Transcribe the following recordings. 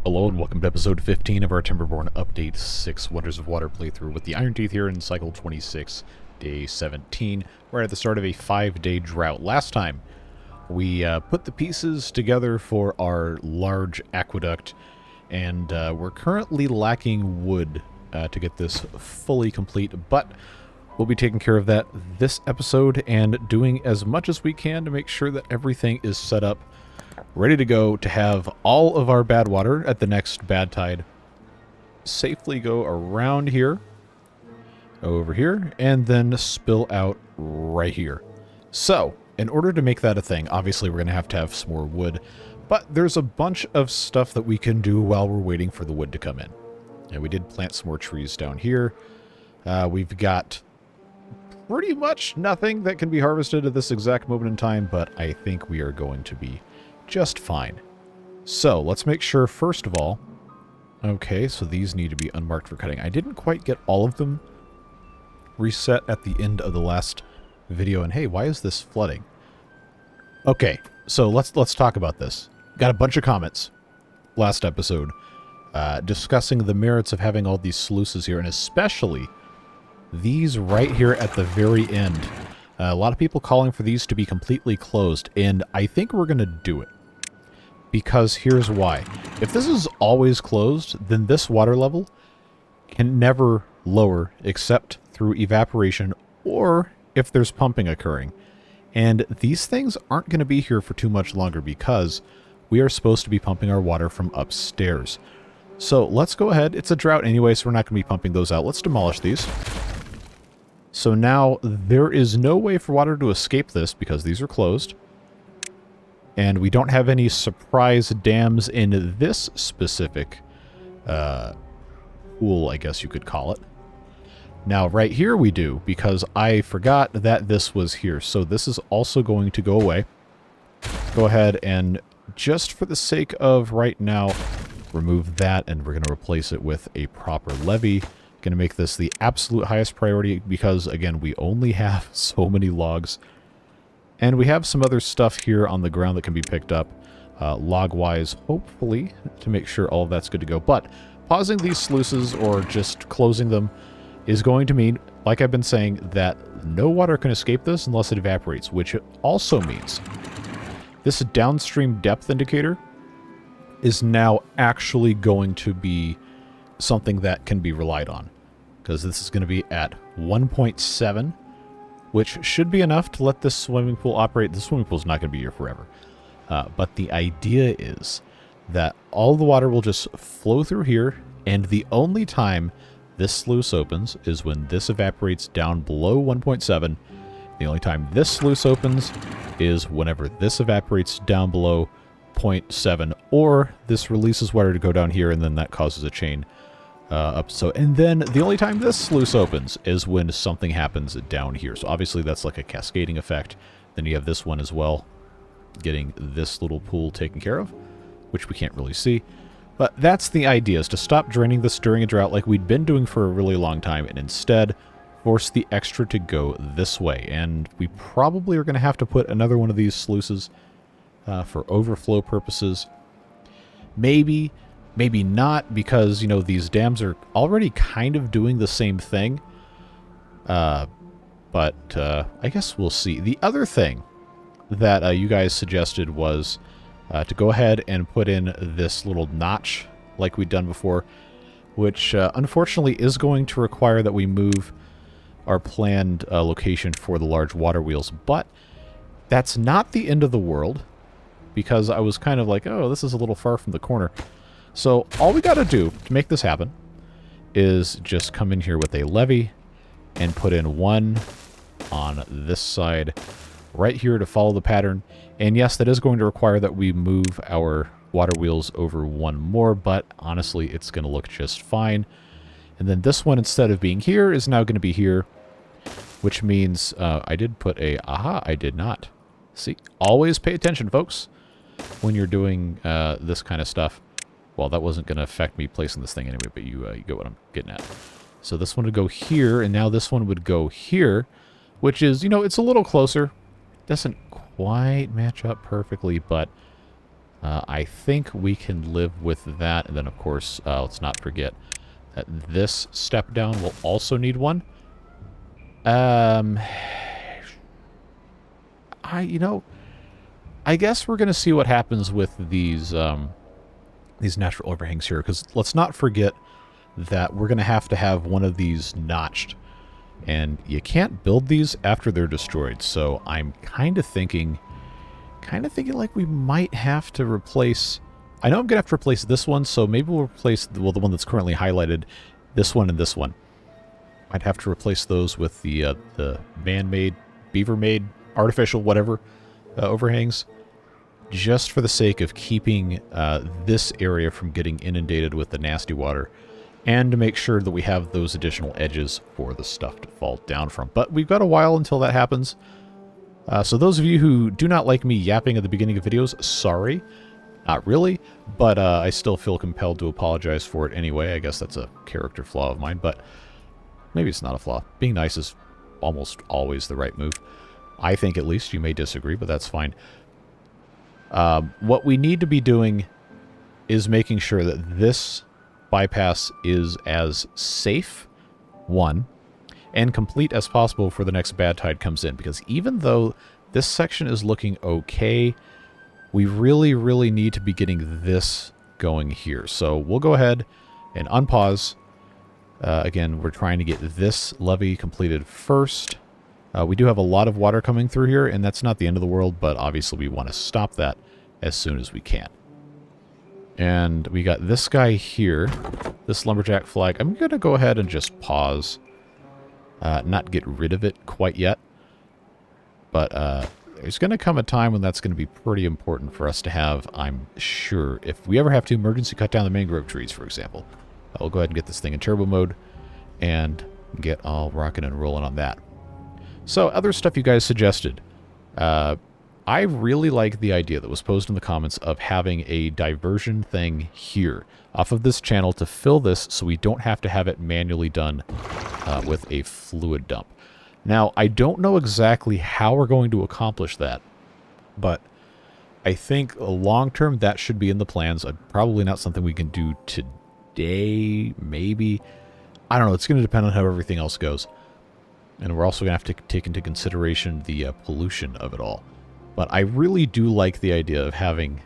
Hello and welcome to episode 15 of our Timberborn Update 6 Wonders of Water playthrough with the Iron Teeth here in cycle 26, day 17. We're at the start of a 5-day drought. Last time, we put the pieces together for our large aqueduct, and we're currently lacking wood to get this fully complete, but we'll be taking care of that this episode and doing as much as we can to make sure that everything is set up ready to go to have all of our bad water at the next bad tide safely go around here, over here, and then spill out right here. So, in order to make that a thing, obviously we're going to have some more wood, but there's a bunch of stuff that we can do while we're waiting for the wood to come in. And we did plant some more trees down here. We've got pretty much nothing that can be harvested at this exact moment in time, but I think we are going to be just fine. So let's make sure, first of all, okay, so these need to be unmarked for cutting. I didn't quite get all of them reset at the end of the last video, and hey, why is this flooding? Okay, so let's talk about this. Got a bunch of comments last episode discussing the merits of having all these sluices here, and especially these right here at the very end. A lot of people calling for these to be completely closed, and I think we're going to do it. Because here's why. If this is always closed, then this water level can never lower except through evaporation or if there's pumping occurring. And these things aren't going to be here for too much longer because we are supposed to be pumping our water from upstairs. So let's go ahead. It's a drought anyway, so we're not going to be pumping those out. Let's demolish these. So now there is no way for water to escape this because these are closed. And we don't have any surprise dams in this specific pool, I guess you could call it. Now right here we do, because I forgot that this was here. So this is also going to go away. Go ahead and, just for the sake of right now, remove that, and we're going to replace it with a proper levee. Going to make this the absolute highest priority because, again, we only have so many logs. And we have some other stuff here on the ground that can be picked up log-wise, hopefully, to make sure all of that's good to go. But pausing these sluices or just closing them is going to mean, like I've been saying, that no water can escape this unless it evaporates, which also means this downstream depth indicator is now actually going to be something that can be relied on, because this is going to be at 1.7, which should be enough to let this swimming pool operate. The swimming pool is not going to be here forever. But the idea is that all the water will just flow through here, and the only time this sluice opens is when this evaporates down below 1.7. The only time this sluice opens is whenever this evaporates down below 0.7, or this releases water to go down here, and then that causes a chain up. So, and then the only time this sluice opens is when something happens down here. So obviously that's like a cascading effect. Then you have this one as well, getting this little pool taken care of, which we can't really see. But that's the idea, is to stop draining this during a drought like we'd been doing for a really long time, and instead force the extra to go this way. And we probably are going to have to put another one of these sluices for overflow purposes. Maybe not, because, you know, these dams are already kind of doing the same thing. But I guess we'll see. The other thing that you guys suggested was to go ahead and put in this little notch like we'd done before, which unfortunately is going to require that we move our planned location for the large water wheels. But that's not the end of the world, because I was kind of like, oh, this is a little far from the corner. So all we got to do to make this happen is just come in here with a levee and put in one on this side right here to follow the pattern. And yes, that is going to require that we move our water wheels over one more, but honestly, it's going to look just fine. And then this one, instead of being here, is now going to be here, which means I did put a... Aha, I did not. See, always pay attention, folks, when you're doing this kind of stuff. Well, that wasn't going to affect me placing this thing anyway, but you get what I'm getting at. So this one would go here, and now this one would go here, which is, you know, it's a little closer. Doesn't quite match up perfectly, but I think we can live with that. And then, of course, let's not forget that this step down will also need one. I guess we're going to see what happens with these natural overhangs here, because let's not forget that we're going to have one of these notched, and you can't build these after they're destroyed. So I'm kind of thinking like we might have to replace. I know I'm going to have to replace this one, so maybe we'll replace the one that's currently highlighted, this one and this one. I'd have to replace those with the man-made, beaver-made, artificial, whatever, overhangs, just for the sake of keeping this area from getting inundated with the nasty water, and to make sure that we have those additional edges for the stuff to fall down from. But we've got a while until that happens. So those of you who do not like me yapping at the beginning of videos, sorry. Not really, but I still feel compelled to apologize for it anyway. I guess that's a character flaw of mine, but maybe it's not a flaw. Being nice is almost always the right move. I think, at least. You may disagree, but that's fine. What we need to be doing is making sure that this bypass is as safe, one, and complete as possible before the next bad tide comes in. Because even though this section is looking okay, we really, really need to be getting this going here. So we'll go ahead and unpause. Again, we're trying to get this levee completed first. We do have a lot of water coming through here, and that's not the end of the world, but obviously we want to stop that as soon as we can. And we got this guy here, this lumberjack flag. I'm going to go ahead and just pause. Not get rid of it quite yet. But there's going to come a time when that's going to be pretty important for us to have, I'm sure. If we ever have to emergency cut down the mangrove trees, for example. I'll go ahead and get this thing in turbo mode and get all rocking and rolling on that. So, other stuff you guys suggested. I really like the idea that was posed in the comments of having a diversion thing here off of this channel to fill this so we don't have to have it manually done with a fluid dump. Now, I don't know exactly how we're going to accomplish that, but I think long-term that should be in the plans. Probably not something we can do today, maybe. I don't know. It's going to depend on how everything else goes. And we're also going to have to take into consideration the pollution of it all. But I really do like the idea of having,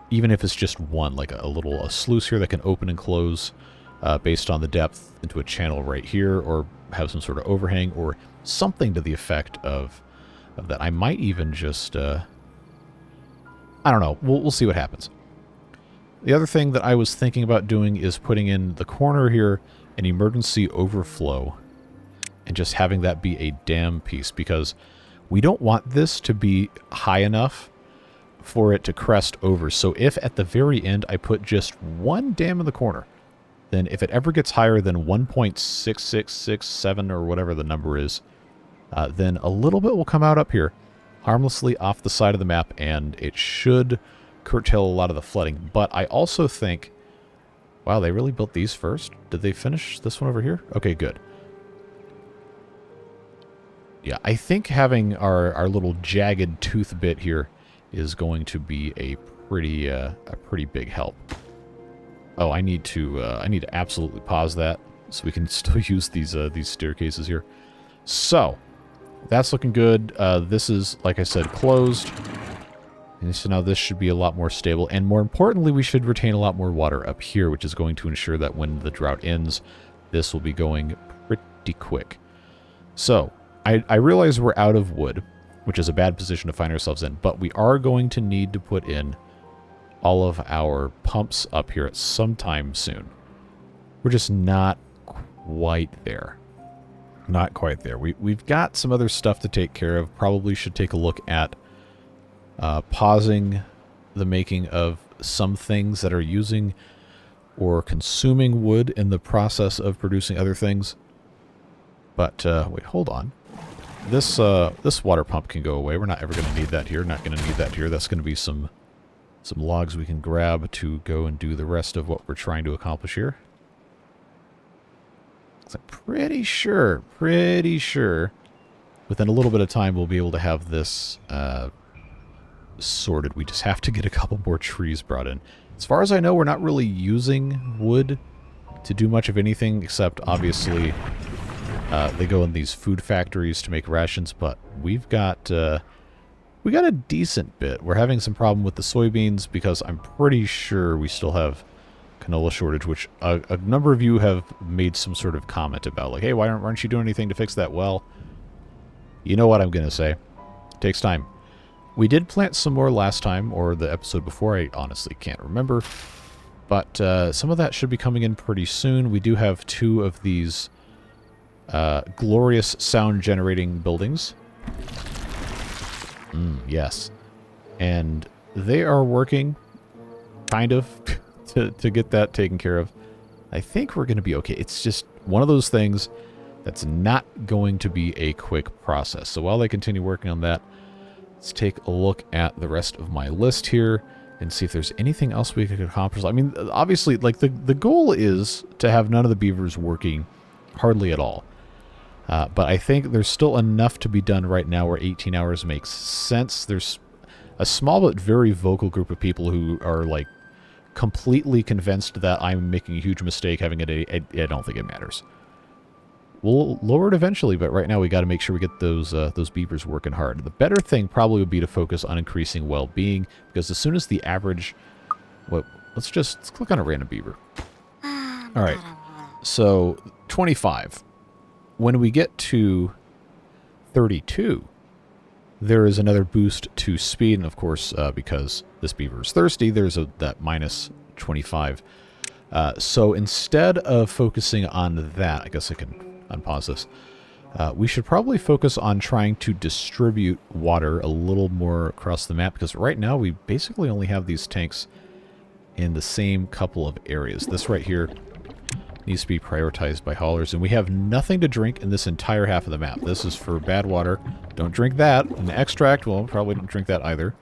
even if it's just one, like a sluice here that can open and close based on the depth into a channel right here, or have some sort of overhang, or something to the effect of that. I might even just, I don't know. We'll see what happens. The other thing that I was thinking about doing is putting in the corner here an emergency overflow and just having that be a dam piece, because we don't want this to be high enough for it to crest over. So if at the very end I put just one dam in the corner, then if it ever gets higher than 1.6667 or whatever the number is, then a little bit will come out up here harmlessly off the side of the map, and it should curtail a lot of the flooding. But I also think, wow, they really built these first? Did they finish this one over here? Okay, good. Yeah, I think having our little jagged tooth bit here is going to be a pretty big help. Oh, I need to absolutely pause that so we can still use these staircases here. So that's looking good. This is, like I said, closed, and so now this should be a lot more stable. And more importantly, we should retain a lot more water up here, which is going to ensure that when the drought ends, this will be going pretty quick. So I realize we're out of wood, which is a bad position to find ourselves in, but we are going to need to put in all of our pumps up here at some time soon. We're just not quite there. Not quite there. We've got some other stuff to take care of. Probably should take a look at pausing the making of some things that are using or consuming wood in the process of producing other things. But wait, hold on. This water pump can go away. We're not ever going to need that here. Not going to need that here. That's going to be some logs we can grab to go and do the rest of what we're trying to accomplish here. So I'm pretty sure, within a little bit of time we'll be able to have this sorted. We just have to get a couple more trees brought in. As far as I know, we're not really using wood to do much of anything, except obviously they go in these food factories to make rations, but we've got we got a decent bit. We're having some problem with the soybeans because I'm pretty sure we still have canola shortage, which a number of you have made some sort of comment about, like, hey, why aren't you doing anything to fix that? Well, you know what I'm going to say. It takes time. We did plant some more last time, or the episode before. I honestly can't remember. But some of that should be coming in pretty soon. We do have 2 of these glorious sound-generating buildings. Yes. And they are working, kind of, to get that taken care of. I think we're going to be okay. It's just one of those things that's not going to be a quick process. So while they continue working on that, let's take a look at the rest of my list here and see if there's anything else we could accomplish. I mean, obviously, like, the goal is to have none of the beavers working hardly at all. But I think there's still enough to be done right now where 18 hours makes sense. There's a small but very vocal group of people who are, like, completely convinced that I'm making a huge mistake having a day. I don't think it matters. We'll lower it eventually, but right now we got to make sure we get those beavers working hard. The better thing probably would be to focus on increasing well-being, because as soon as the average... Well, let's click on a random beaver. All right, so 25. When we get to 32, there is another boost to speed, and of course, because this beaver is thirsty, there's that minus 25. So instead of focusing on that, I guess I can unpause this. We should probably focus on trying to distribute water a little more across the map, because right now we basically only have these tanks in the same couple of areas. This right here needs to be prioritized by haulers, and we have nothing to drink in this entire half of the map. This is for bad water. Don't drink that. And the extract, well, probably don't drink that either.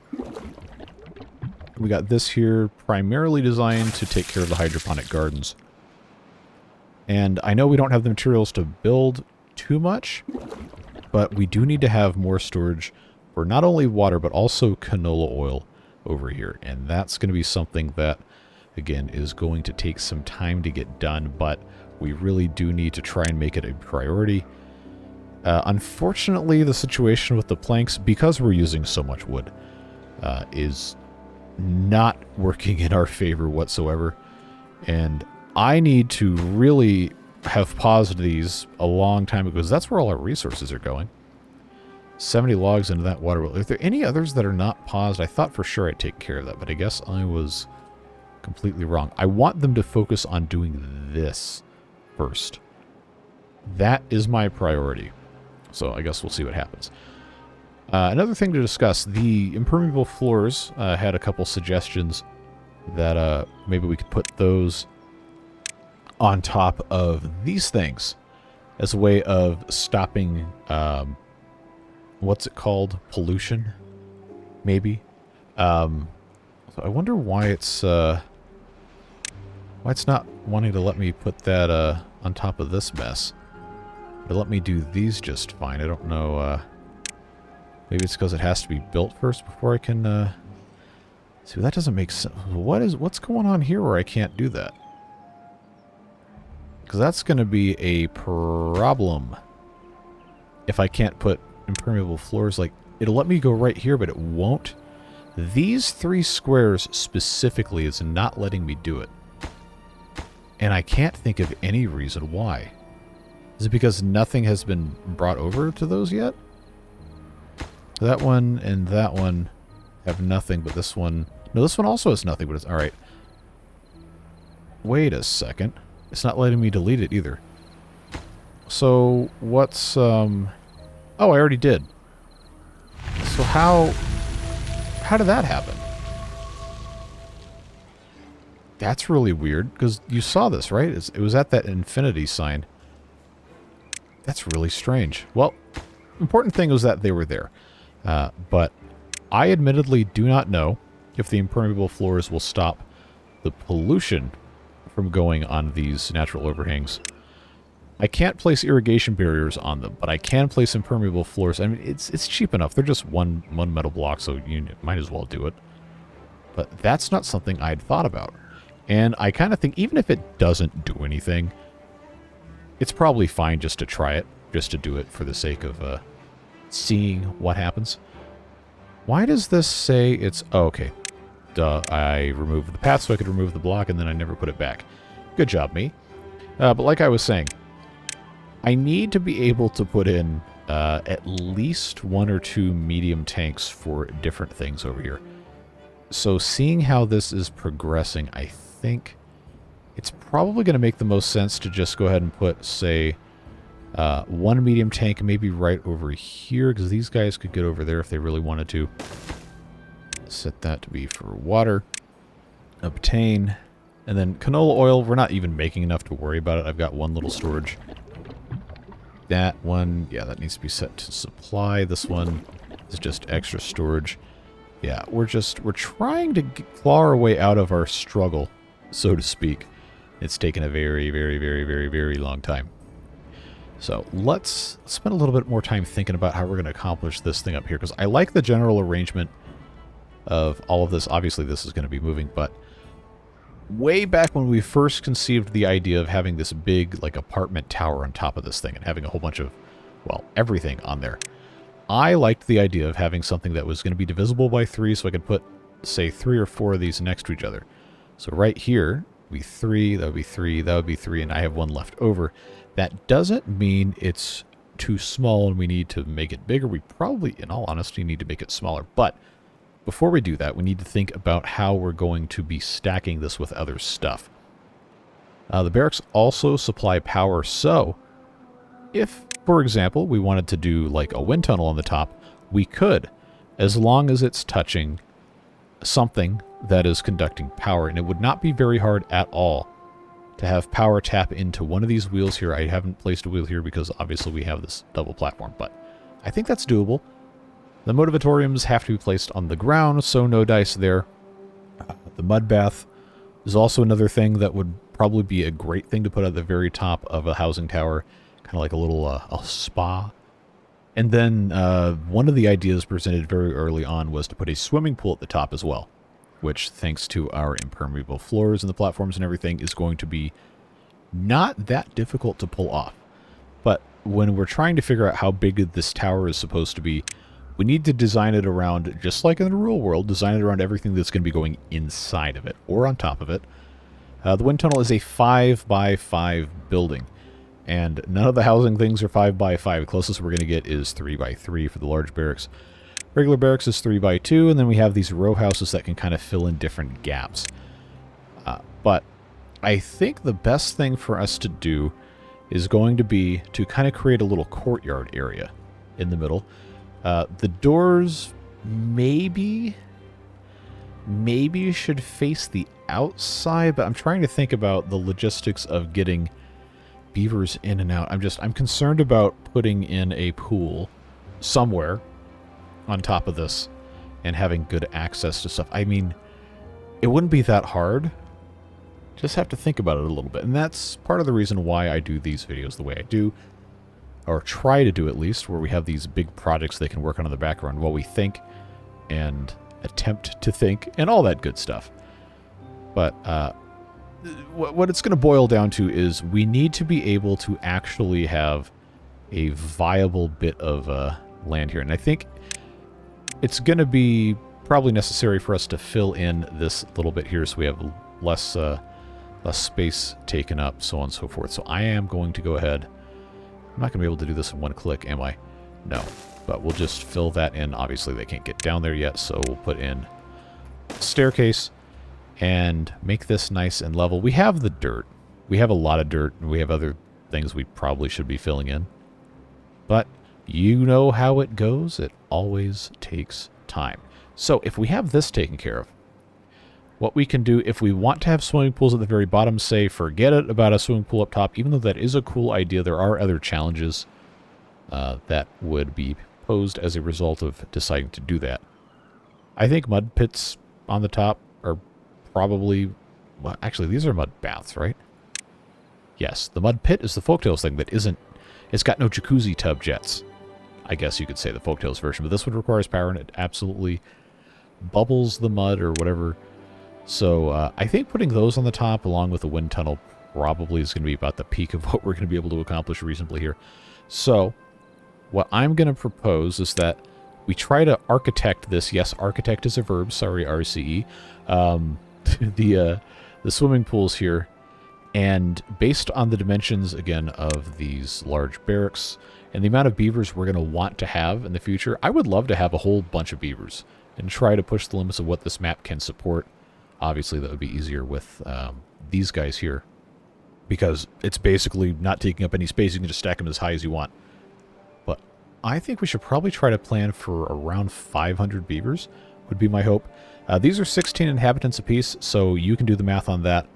We got this here primarily designed to take care of the hydroponic gardens. And I know we don't have the materials to build too much, but we do need to have more storage for not only water, but also canola oil over here. And that's going to be something that, again, is going to take some time to get done, but we really do need to try and make it a priority. Unfortunately, the situation with the planks, because we're using so much wood, is not working in our favor whatsoever. And I need to really have paused these a long time ago, because that's where all our resources are going. 70 logs into that water well. Are there any others that are not paused? I thought for sure I'd take care of that, but I guess I was completely wrong. I want them to focus on doing this first. That is my priority. So I guess we'll see what happens. Another thing to discuss, the impermeable floors had a couple suggestions that maybe we could put those on top of these things as a way of stopping, what's it called? Pollution? Maybe? So I wonder why it's not wanting to let me put that on top of this mess. But let me do these just fine. I don't know. Maybe it's because it has to be built first before I can. See, that doesn't make sense. What's going on here where I can't do that? Because that's going to be a problem if I can't put impermeable floors. Like, it'll let me go right here, but it won't. These 3 squares specifically is not letting me do it. And I can't think of any reason why. Is it because nothing has been brought over to those yet? That one and that one have nothing, but this one... No, this one also has nothing, but it's... Alright. Wait a second. It's not letting me delete it either. So, what's... Oh, I already did. So how did that happen? That's really weird, because you saw this, right? It was at that infinity sign. That's really strange. Well, important thing was that they were there. But I admittedly do not know if the impermeable floors will stop the pollution from going on these natural overhangs. I can't place irrigation barriers on them, but I can place impermeable floors. I mean, it's cheap enough. They're just one metal block, so you might as well do it. But that's not something I'd thought about. And I kind of think even if it doesn't do anything, it's probably fine just to try it, just to do it for the sake of seeing what happens. Why does this say it's... Oh, okay. Duh, I removed the path so I could remove the block, and then I never put it back. Good job, me. But like I was saying, I need to be able to put in at least 1 or 2 medium tanks for different things over here. So seeing how this is progressing, I think it's probably going to make the most sense to just go ahead and put, say, 1 medium tank maybe right over here, because these guys could get over there if they really wanted to. Set that to be for water. Obtain. And then canola oil, we're not even making enough to worry about it. I've got 1 little storage. That one, yeah, that needs to be set to supply. This one is just extra storage. Yeah, we're trying to claw our way out of our struggle, so to speak. It's taken a very, very, very, very, very long time. So let's spend a little bit more time thinking about how we're going to accomplish this thing up here, because I like the general arrangement of all of this. Obviously, this is going to be moving, but way back when we first conceived the idea of having this big, like, apartment tower on top of this thing and having a whole bunch of, well, everything on there, I liked the idea of having something that was going to be divisible by 3, so I could put, say, 3 or 4 of these next to each other. So right here would be 3, that would be 3, that would be 3, and I have 1 left over. That doesn't mean it's too small and we need to make it bigger. We probably, in all honesty, need to make it smaller. But before we do that, we need to think about how we're going to be stacking this with other stuff. The barracks also supply power, so if, for example, we wanted to do like a wind tunnel on the top, we could, as long as it's touching something that is conducting power, and it would not be very hard at all to have power tap into one of these wheels here. I haven't placed a wheel here because obviously we have this double platform, but I think that's doable. The motivatoriums have to be placed on the ground, so no dice there. The mud bath is also another thing that would probably be a great thing to put at the very top of a housing tower, kind of like a little a spa. And then one of the ideas presented very early on was to put a swimming pool at the top as well, which, thanks to our impermeable floors and the platforms and everything, is going to be not that difficult to pull off. But when we're trying to figure out how big this tower is supposed to be, we need to design it around, just like in the real world, design it around everything that's going to be going inside of it, or on top of it. The wind tunnel is a 5x5 building, and none of the housing things are 5x5. The closest we're going to get is 3x3 for the large barracks. Regular barracks is 3x2, and then we have these row houses that can kind of fill in different gaps. But I think the best thing for us to do is going to be to kind of create a little courtyard area in the middle. The doors maybe should face the outside, but I'm trying to think about the logistics of getting beavers in and out. I'm concerned about putting in a pool somewhere on top of this and having good access to stuff. I mean, it wouldn't be that hard. Just have to think about it a little bit. And that's part of the reason why I do these videos the way I do, or try to do at least, where we have these big projects they can work on in the background while we think and attempt to think and all that good stuff. But what it's going to boil down to is we need to be able to actually have a viable bit of land here. And I think it's going to be probably necessary for us to fill in this little bit here so we have less space taken up, so on and so forth. So I am going to go ahead. I'm not going to be able to do this in one click, am I? No. But we'll just fill that in. Obviously, they can't get down there yet, so we'll put in a staircase and make this nice and level. We have the dirt. We have a lot of dirt, and we have other things we probably should be filling in. But you know how it goes. It always takes time. So if we have this taken care of, what we can do, if we want to have swimming pools at the very bottom, say, forget it about a swimming pool up top. Even though that is a cool idea, there are other challenges that would be posed as a result of deciding to do that. I think mud pits on the top are probably... Well, actually, these are mud baths, right? Yes, the mud pit is the Folktales thing that isn't... It's got no jacuzzi tub jets. I guess you could say the Folktales version, but this one requires power, and it absolutely bubbles the mud or whatever. So I think putting those on the top along with the wind tunnel probably is going to be about the peak of what we're going to be able to accomplish reasonably here. So what I'm going to propose is that we try to architect this. Yes, architect is a verb. Sorry, RCE. The swimming pools here. And based on the dimensions, again, of these large barracks and the amount of beavers we're going to want to have in the future, I would love to have a whole bunch of beavers and try to push the limits of what this map can support. Obviously, that would be easier with these guys here, because it's basically not taking up any space. You can just stack them as high as you want. But I think we should probably try to plan for around 500 beavers, would be my hope. These are 16 inhabitants apiece, so you can do the math on that.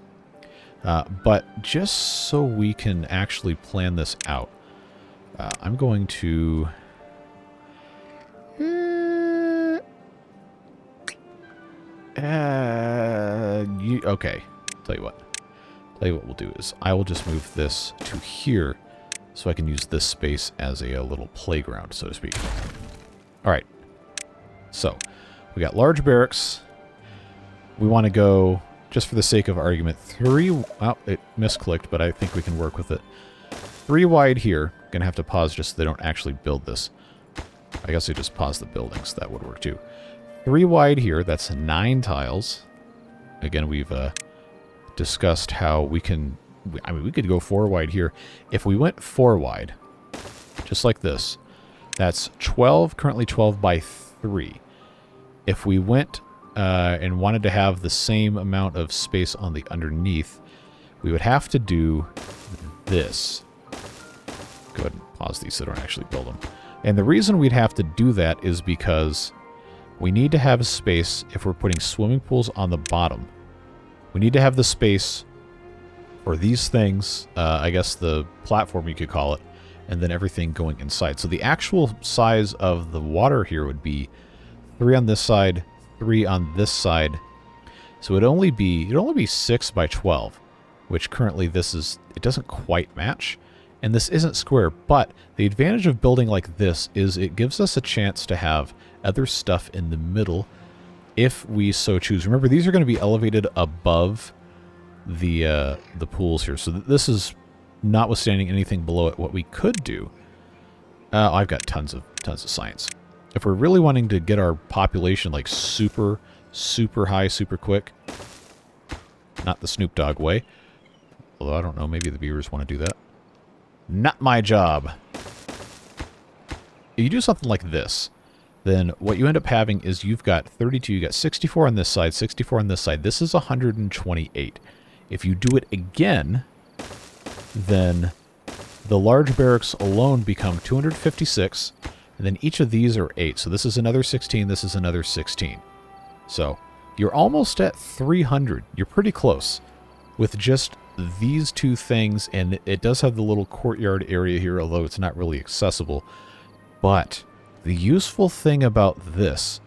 But just so we can actually plan this out, I'm going to... okay, tell you what we'll do is I will just move this to here so I can use this space as a little playground, so to speak. Alright, so we got large barracks. We want to go, just for the sake of argument, 3... Oh, it misclicked, but I think we can work with it. 3 wide here. Gonna have to pause just so they don't actually build this. I guess they just pause the buildings. That would work too. 3 wide here. That's 9 tiles. Again, we've discussed how we can... I mean, we could go 4 wide here. If we went 4 wide, just like this, that's 12, currently 12 by 3. If we went and wanted to have the same amount of space on the underneath, we would have to do this. Go ahead and pause these so I don't actually build them. And the reason we'd have to do that is because we need to have a space, if we're putting swimming pools on the bottom, we need to have the space for these things, I guess the platform you could call it, and then everything going inside. So the actual size of the water here would be 3 on this side, 3 on this side. So it'd only be 6 by 12, which currently this is, it doesn't quite match. And this isn't square, but the advantage of building like this is it gives us a chance to have other stuff in the middle if we so choose. Remember, these are going to be elevated above the pools here. So this is notwithstanding anything below it. What we could do, I've got tons of science. If we're really wanting to get our population like super high, super quick, not the Snoop Dogg way, although I don't know, maybe the viewers want to do that. Not my job. If you do something like this, then what you end up having is you've got 32, you got 64 on this side, 64 on this side. This is 128. If you do it again, then the large barracks alone become 256, and then each of these are 8. So this is another 16, this is another 16. So you're almost at 300. You're pretty close with just these 2 things, and it does have the little courtyard area here, although it's not really accessible. But the useful thing about this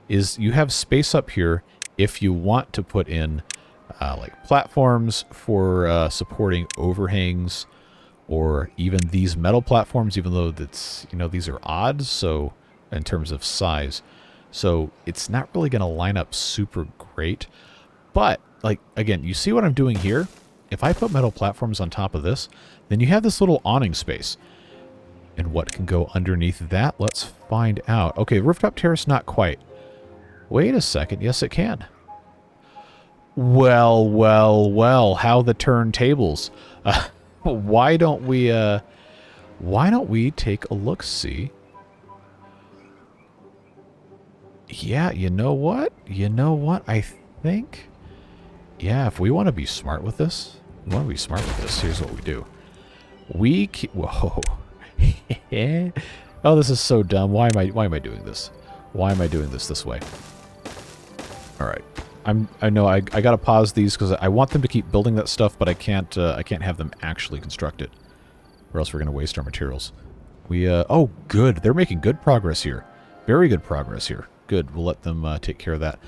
is you have space up here if you want to put in like platforms for supporting overhangs, or even these metal platforms, even though that's, you know, these are odd, so in terms of size. So it's not really going to line up super great. But, like, again, you see what I'm doing here? If I put metal platforms on top of this, then you have this little awning space. And what can go underneath that? Let's find out. Okay, rooftop terrace, not quite. Wait a second. Yes, it can. Well, how the turntables. Why don't we take a look-see? Yeah, you know what? I think... Yeah, if we want to be smart with this, here's what we do. Whoa. Oh, this is so dumb. Why am I doing this? Why am I doing this way? All right. I know I got to pause these because I want them to keep building that stuff, but I can't have them actually construct it, or else we're going to waste our materials. Oh, good. They're making good progress here. Very good progress here. Good. We'll let them take care of that.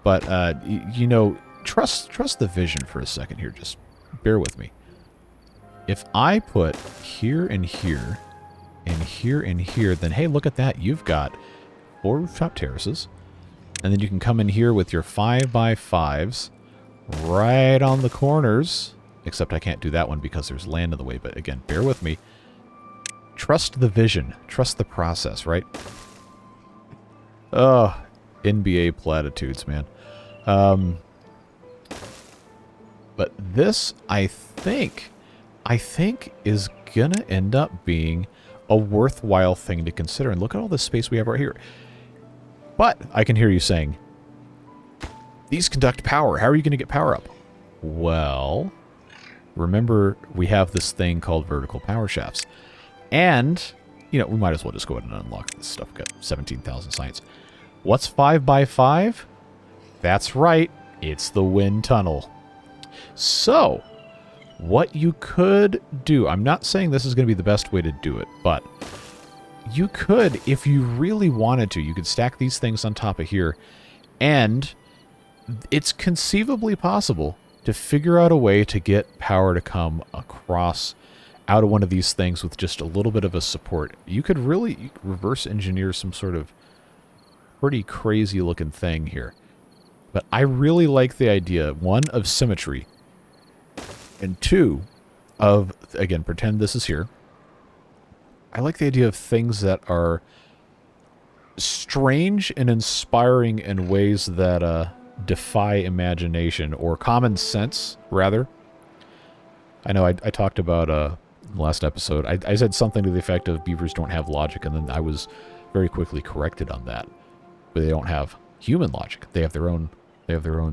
But you know, trust the vision for a second here. Just bear with me. if I put here and here, and here and here, then hey, look at that. You've got 4 rooftop terraces. And then you can come in here with your 5x5s right on the corners. Except I can't do that one because there's land in the way. But again, bear with me. Trust the vision. Trust the process, right? Oh, NBA platitudes, man. But this, I think is gonna end up being a worthwhile thing to consider. And look at all this space we have right here. But I can hear you saying, these conduct power. How are you going to get power up? Well, remember we have this thing called vertical power shafts. And, you know, we might as well just go ahead and unlock this stuff. We've got 17,000 science. What's 5x5? That's right. It's the wind tunnel. So, what you could do, I'm not saying this is going to be the best way to do it, but you could, if you really wanted to, you could stack these things on top of here, and it's conceivably possible to figure out a way to get power to come across out of one of these things with just a little bit of a support. You could really reverse engineer some sort of pretty crazy looking thing here. But I really like the idea, 1, of symmetry, and 2, of, again, pretend this is here. I like the idea of things that are strange and inspiring in ways that defy imagination, or common sense, rather. I know I talked about in the last episode, I said something to the effect of beavers don't have logic, and then I was very quickly corrected on that. But they don't have human logic. They have their own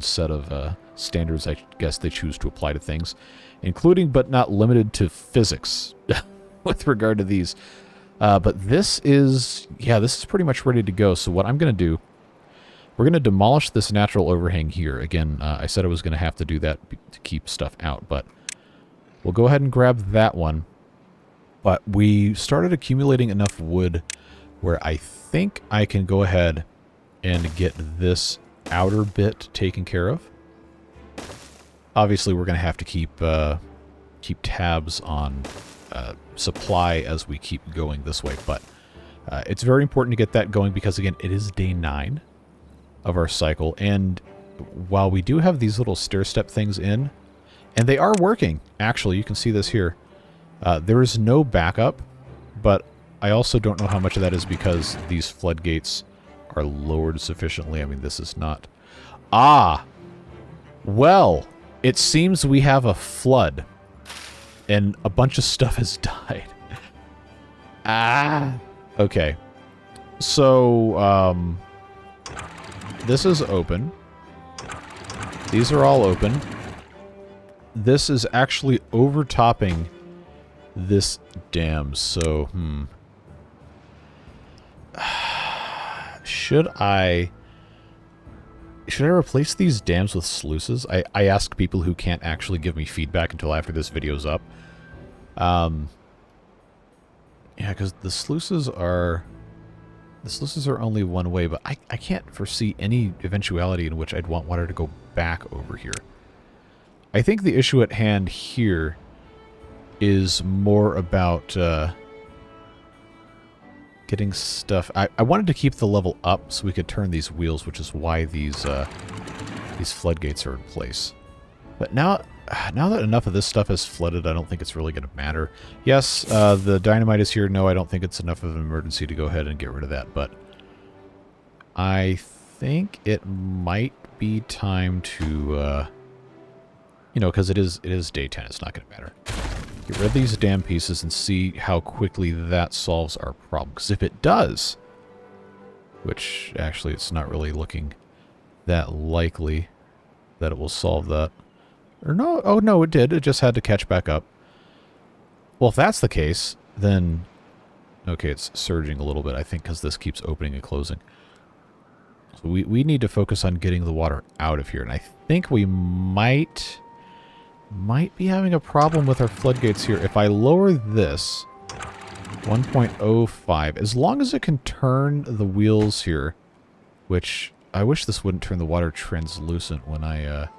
set of standards I guess they choose to apply to things, including but not limited to physics with regard to these. But this is pretty much ready to go. So what I'm going to do, we're going to demolish this natural overhang here. Again, I said I was going to have to do that to keep stuff out, but we'll go ahead and grab that one. But we started accumulating enough wood where I think I can go ahead and get this outer bit taken care of. Obviously, we're going to have to keep tabs on supply as we keep going this way, but it's very important to get that going because, again, it is day 9 of our cycle, and while we do have these little stair-step things in, and they are working, actually, you can see this here, there is no backup, but I also don't know how much of that is because these floodgates are lowered sufficiently. I mean, this is not... Ah! Well, it seems we have a flood, and a bunch of stuff has died. Ah! Okay. So, this is open. These are all open. This is actually overtopping this dam, so, Should I replace these dams with sluices? I ask people who can't actually give me feedback until after this video's up. Yeah, because the sluices are only one way, but I can't foresee any eventuality in which I'd want water to go back over here. I think the issue at hand here is more about getting stuff... I wanted to keep the level up so we could turn these wheels, which is why these floodgates are in place. But now that enough of this stuff has flooded, I don't think it's really going to matter. Yes, the dynamite is here. No, I don't think it's enough of an emergency to go ahead and get rid of that, but I think it might be time to, you know, because it is day 10, it's not going to matter. Get rid of these damn pieces and see how quickly that solves our problem. Because if it does, which actually it's not really looking that likely that it will solve that. Or no, oh no, it did. It just had to catch back up. Well, if that's the case, then... Okay, it's surging a little bit, I think, because this keeps opening and closing. So we need to focus on getting the water out of here. And I think we might be having a problem with our floodgates here. If I lower this 1.05, as long as it can turn the wheels here, which I wish this wouldn't turn the water translucent when I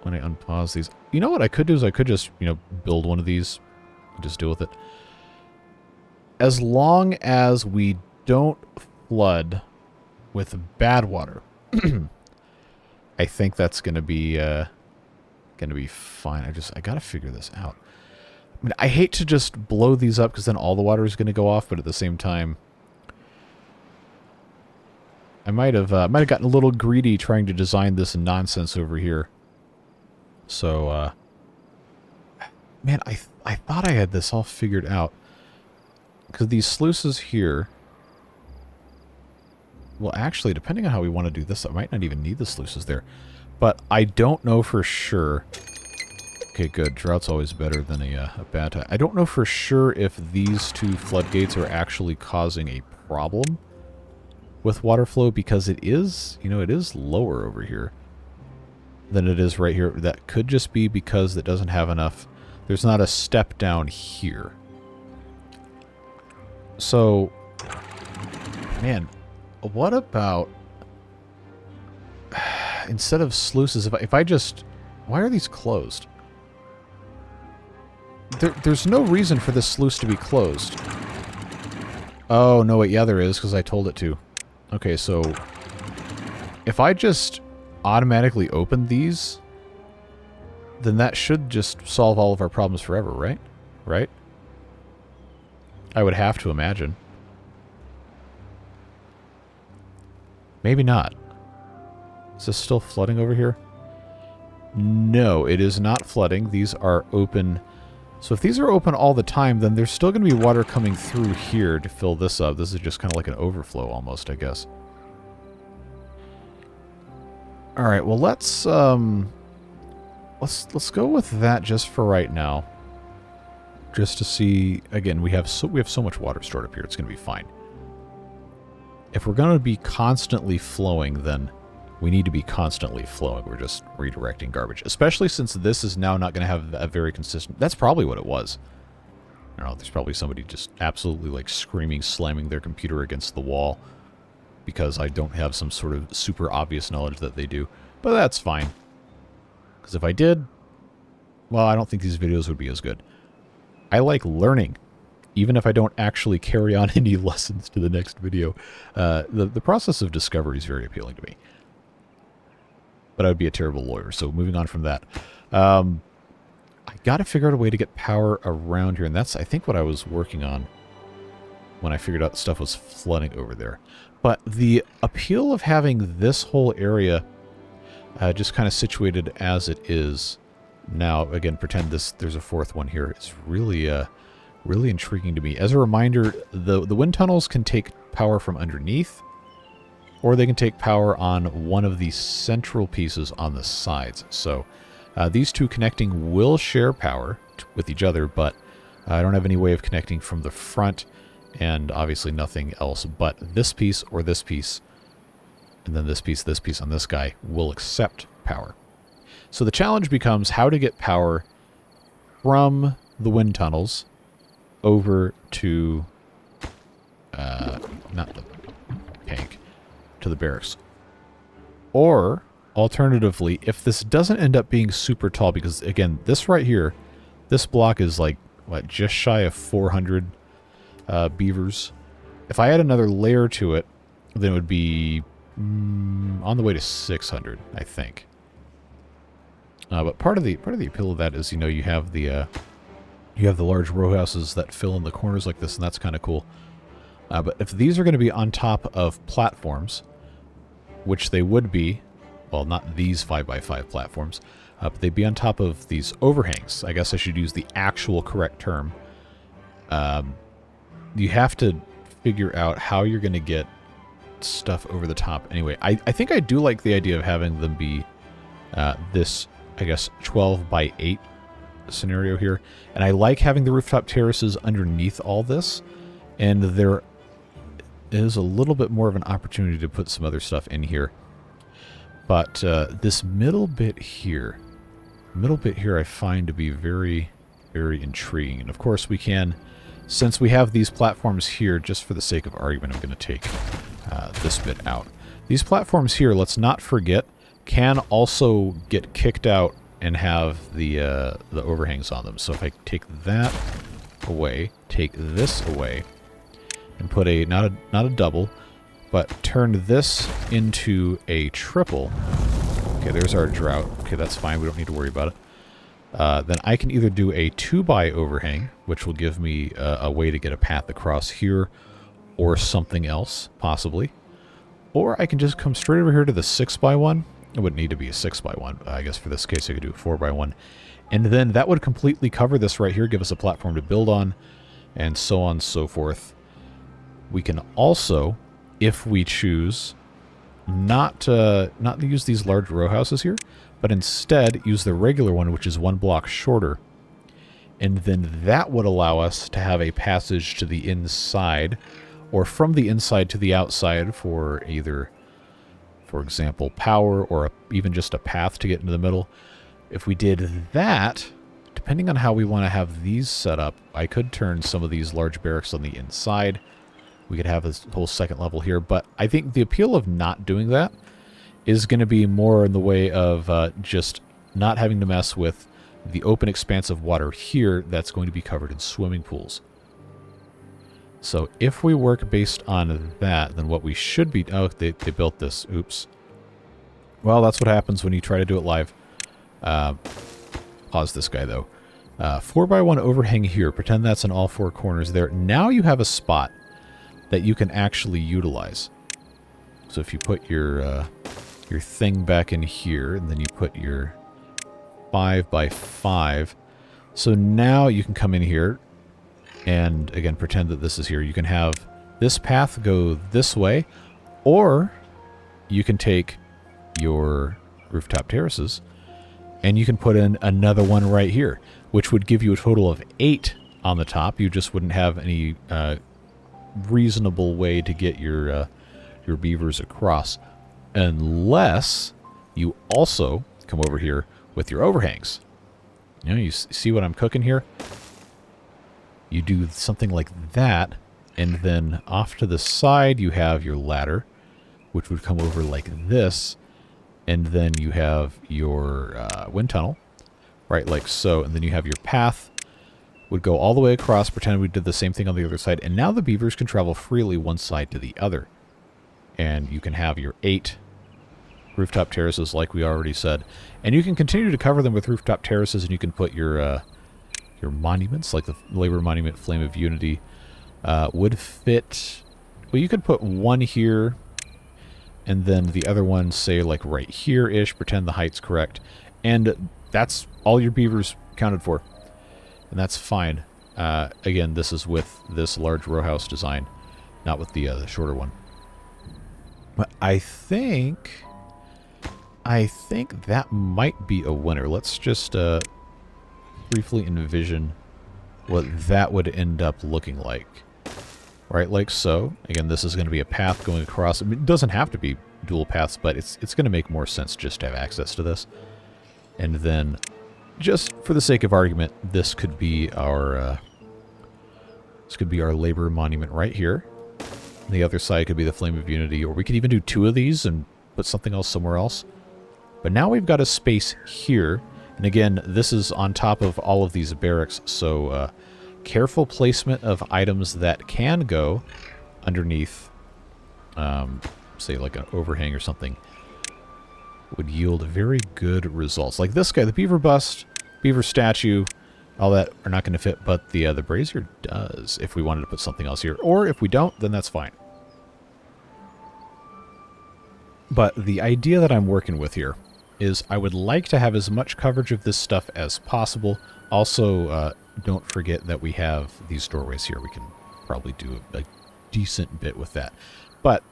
when I unpause these. You know what I could do is I could just, you know, build one of these and just deal with it. As long as we don't flood with bad water, I think that's going to be fine. I got to figure this out. I mean, I hate to just blow these up because then all the water is going to go off, but at the same time, I might have gotten a little greedy trying to design this nonsense over here. So, man, I thought I had this all figured out. Because these sluices here, well, actually, depending on how we want to do this, I might not even need the sluices there. But I don't know for sure. Okay, good. Drought's always better than a bad time. I don't know for sure if these two floodgates are actually causing a problem with water flow, because it is, you know, it is lower over here than it is right here. That could just be because it doesn't have enough. There's not a step down here. So, man, what about instead of sluices, if I just, why are these closed? There's no reason for this sluice to be closed. Oh, no, wait, yeah, there is, because I told it to. Okay, so if I just automatically open these, then that should just solve all of our problems forever, right? Right? I would have to imagine. Maybe not. Is this still flooding over here? No, it is not flooding. These are open. So if these are open all the time, then there's still going to be water coming through here to fill this up. This is just kind of like an overflow almost, I guess. All right, well, let's go with that just for right now. Just to see, again, we have so much water stored up here. It's going to be fine. If we're going to be constantly flowing, then we need to be constantly flowing. We're just redirecting garbage, especially since this is now not going to have a very consistent. That's probably what it was. I don't know. There's probably somebody just absolutely like screaming, slamming their computer against the wall because I don't have some sort of super obvious knowledge that they do. But that's fine. Because if I did, well, I don't think these videos would be as good. I like learning, even if I don't actually carry on any lessons to the next video. The process of discovery is very appealing to me. But I would be a terrible lawyer, so moving on from that. I got to figure out a way to get power around here, and that's, I think, what I was working on when I figured out stuff was flooding over there. But the appeal of having this whole area just kind of situated as it is now, again, pretend there's a fourth one here, it's really really intriguing to me. As a reminder, the wind tunnels can take power from underneath, or they can take power on one of the central pieces on the sides. So these two connecting will share power with each other, but I don't have any way of connecting from the front, and obviously nothing else but this piece or this piece, and then this piece on this guy will accept power. So the challenge becomes how to get power from the wind tunnels over to, not the tank, to the barracks. Or, alternatively, if this doesn't end up being super tall, because, again, this right here, this block is like, what, just shy of 400 beavers. If I add another layer to it, then it would be on the way to 600, I think. But part of the appeal of that is, you know, you have the large row houses that fill in the corners like this, and that's kind of cool. But if these are going to be on top of platforms, which they would be, well, not these 5x5 platforms, but they'd be on top of these overhangs. I guess I should use the actual correct term. You have to figure out how you're going to get stuff over the top. Anyway, I think I do like the idea of having them be this, I guess, 12 by 8 scenario here. And I like having the rooftop terraces underneath all this. And there is a little bit more of an opportunity to put some other stuff in here. But this middle bit here I find to be very, very intriguing. And of course we can, since we have these platforms here, just for the sake of argument, I'm going to take this bit out. These platforms here, let's not forget, can also get kicked out and have the overhangs on them. So if I take that away, take this away, and put a not a double, but turn this into a triple. Okay, there's our drought. Okay, that's fine. We don't need to worry about it. Then I can either do a 2x overhang, which will give me a way to get a path across here, or something else, possibly. Or I can just come straight over here to the 6x1. It wouldn't need to be a 6x1. I guess for this case I could do a 4x1. And then that would completely cover this right here, give us a platform to build on, and so on and so forth. We can also, if we choose, not to use these large row houses here, but instead use the regular one, which is 1 block shorter. And then that would allow us to have a passage to the inside, or from the inside to the outside for either, for example, power, or even just a path to get into the middle. If we did that, depending on how we want to have these set up, I could turn some of these large barracks on the inside. We could have this whole second level here, but I think the appeal of not doing that is going to be more in the way of just not having to mess with the open expanse of water here that's going to be covered in swimming pools. So if we work based on that, then what we should be... Oh, they built this. Oops. Well, that's what happens when you try to do it live. Pause this guy, though. 4x1 overhang here. Pretend that's in all 4 corners there. Now you have a spot that you can actually utilize. So if you put your thing back in here, and then you put your 5x5. So now you can come in here, and again, pretend that this is here. You can have this path go this way, or you can take your rooftop terraces, and you can put in another one right here, which would give you a total of 8 on the top. You just wouldn't have any reasonable way to get your beavers across, unless you also come over here with your overhangs. You know, you see what I'm cooking here? You do something like that, and then off to the side you have your ladder, which would come over like this, and then you have your wind tunnel, right, like so, and then you have your path, would go all the way across, pretend we did the same thing on the other side, and now the beavers can travel freely one side to the other. And you can have your 8 rooftop terraces, like we already said. And you can continue to cover them with rooftop terraces, and you can put your monuments, like the Labor Monument Flame of Unity, would fit... Well, you could put one here, and then the other one, say, like right here-ish, pretend the height's correct. And that's all your beavers counted for. And that's fine. Again, this is with this large row house design, not with the shorter one. But I think that might be a winner. Let's just briefly envision what that would end up looking like. Right, like so. Again, this is going to be a path going across. I mean, it doesn't have to be dual paths, but it's going to make more sense just to have access to this. And then, just for the sake of argument, this could be our labor monument right here. The other side could be the Flame of Unity, or we could even do 2 of these and put something else somewhere else. But now we've got a space here, and again, this is on top of all of these barracks, so careful placement of items that can go underneath, say like an overhang or something, would yield very good results. Like this guy, the beaver bust, beaver statue, all that are not going to fit, but the brazier does if we wanted to put something else here. Or if we don't, then that's fine. But the idea that I'm working with here is I would like to have as much coverage of this stuff as possible. Also, don't forget that we have these doorways here. We can probably do a decent bit with that. But,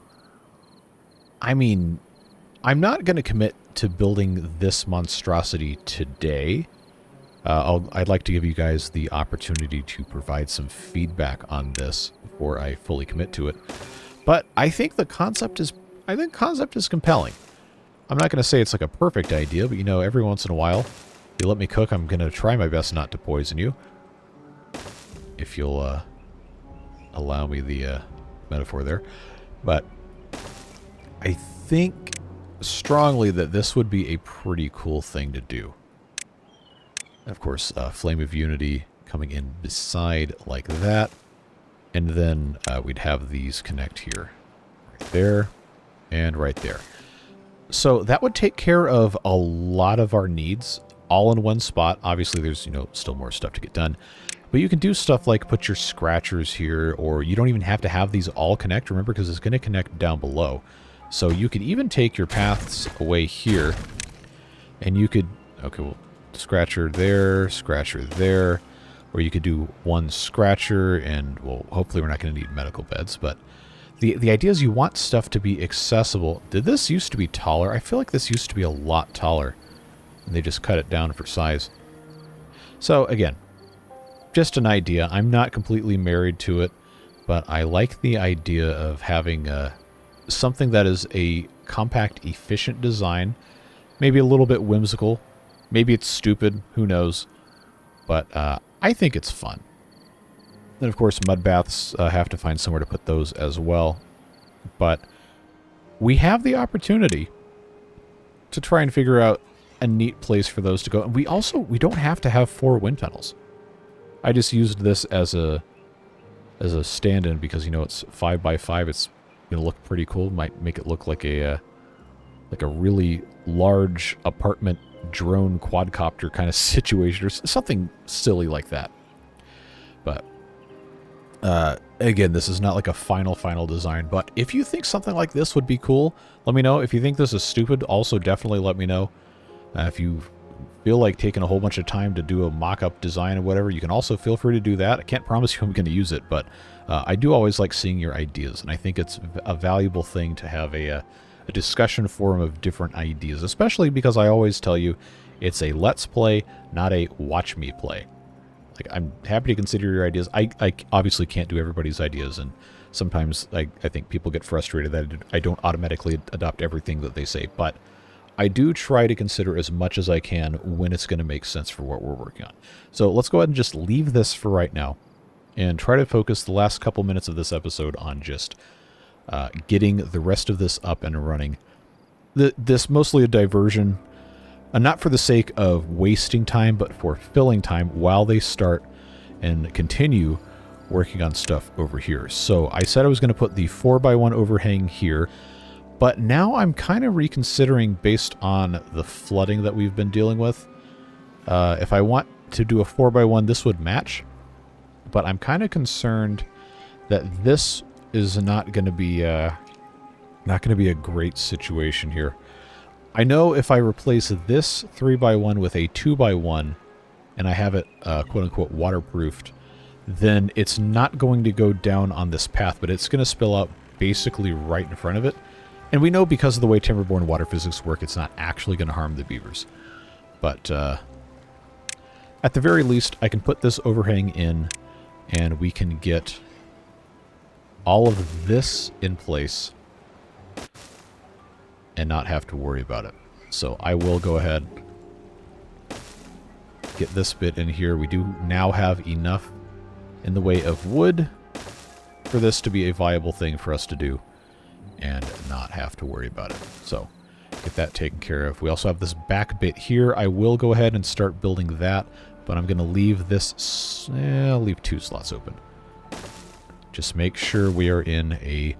I mean, I'm not going to commit to building this monstrosity today. I'd like to give you guys the opportunity to provide some feedback on this before I fully commit to it. But I think the concept is compelling. I'm not going to say it's like a perfect idea, but you know, every once in a while, if you let me cook, I'm going to try my best not to poison you. If you'll allow me the metaphor there. But I think strongly that this would be a pretty cool thing to do. Of course, Flame of Unity coming in beside like that. And then we'd have these connect here. Right there and right there. So that would take care of a lot of our needs all in one spot. Obviously, there's, still more stuff to get done. But you can do stuff like put your scratchers here, or you don't even have to have these all connect, remember, because it's going to connect down below. So you could even take your paths away here, and you could, okay, well, scratcher there, or you could do one scratcher, and, well, hopefully we're not going to need medical beds, but the idea is you want stuff to be accessible. Did this used to be taller? I feel like this used to be a lot taller, and they just cut it down for size. So, again, just an idea. I'm not completely married to it, but I like the idea of having something that is a compact, efficient design, maybe a little bit whimsical. Maybe it's stupid, who knows, but I think it's fun. Then, of course, mud baths have to find somewhere to put those as well. But we have the opportunity to try and figure out a neat place for those to go. And we don't have to have 4 wind tunnels. I just used this as a stand-in because, it's 5x5. It's going to look pretty cool. Might make it look like a really large apartment drone quadcopter kind of situation or something silly like that. But again, this is not like a final design, but if you think something like this would be cool, let me know. If you think this is stupid, also definitely let me know. If you feel like taking a whole bunch of time to do a mock-up design or whatever, you can also feel free to do that. I can't promise you I'm going to use it, but I do always like seeing your ideas, and I think it's a valuable thing to have a discussion forum of different ideas, especially because I always tell you it's a let's play, not a watch me play. Like, I'm happy to consider your ideas. I obviously can't do everybody's ideas, and sometimes I think people get frustrated that I don't automatically adopt everything that they say, but I do try to consider as much as I can when it's going to make sense for what we're working on. So let's go ahead and just leave this for right now and try to focus the last couple minutes of this episode on just getting the rest of this up and running. This mostly a diversion, not for the sake of wasting time, but for filling time while they start and continue working on stuff over here. So I said I was going to put the 4x1 overhang here, but now I'm kind of reconsidering based on the flooding that we've been dealing with. If I want to do a 4x1, this would match, but I'm kind of concerned that this is not going to be a great situation here. I know if I replace this 3x1 with a 2x1 and I have it quote-unquote waterproofed, then it's not going to go down on this path, but it's going to spill out basically right in front of it. And we know because of the way Timberborn water physics work, it's not actually going to harm the beavers. But at the very least, I can put this overhang in and we can get all of this in place and not have to worry about it. So I will go ahead, get this bit in here. We do now have enough in the way of wood for this to be a viable thing for us to do and not have to worry about it. So get that taken care of. We also have this back bit here. I will go ahead and start building that, but I'm going to leave this, I'll leave 2 slots open. Just make sure we are in a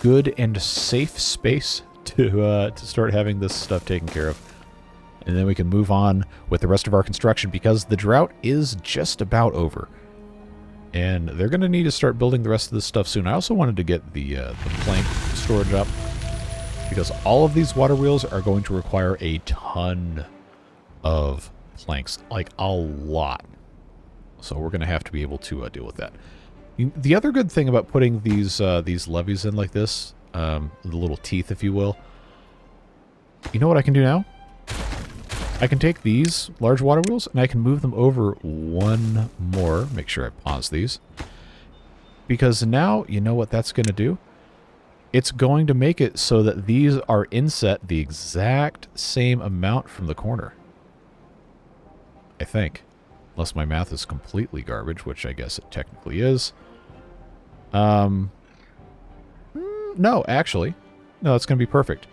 good and safe space to start having this stuff taken care of. And then we can move on with the rest of our construction because the drought is just about over. And they're going to need to start building the rest of this stuff soon. I also wanted to get the plank storage up because all of these water wheels are going to require a ton of planks, like a lot. So we're going to have to be able to deal with that. The other good thing about putting these levees in like this, the little teeth, if you will, you know what I can do now? I can take these large water wheels and I can move them over one more. Make sure I pause these. Because now, you know what that's going to do? It's going to make it so that these are inset the exact same amount from the corner. I think. Unless my math is completely garbage, which I guess it technically is. No, actually. No, it's going to be perfect.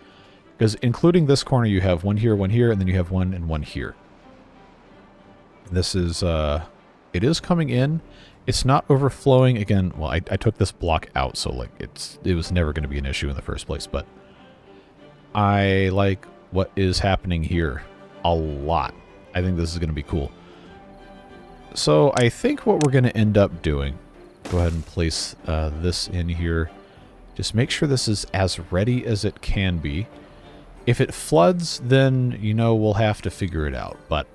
Because including this corner, you have one here, and then you have one and one here. This is, it is coming in. It's not overflowing. Again, well, I took this block out, so like it was never going to be an issue in the first place, but I like what is happening here a lot. I think this is going to be cool. So I think what we're going to end up doing, go ahead and place this in here. Just make sure this is as ready as it can be. If it floods, then, you know, we'll have to figure it out. But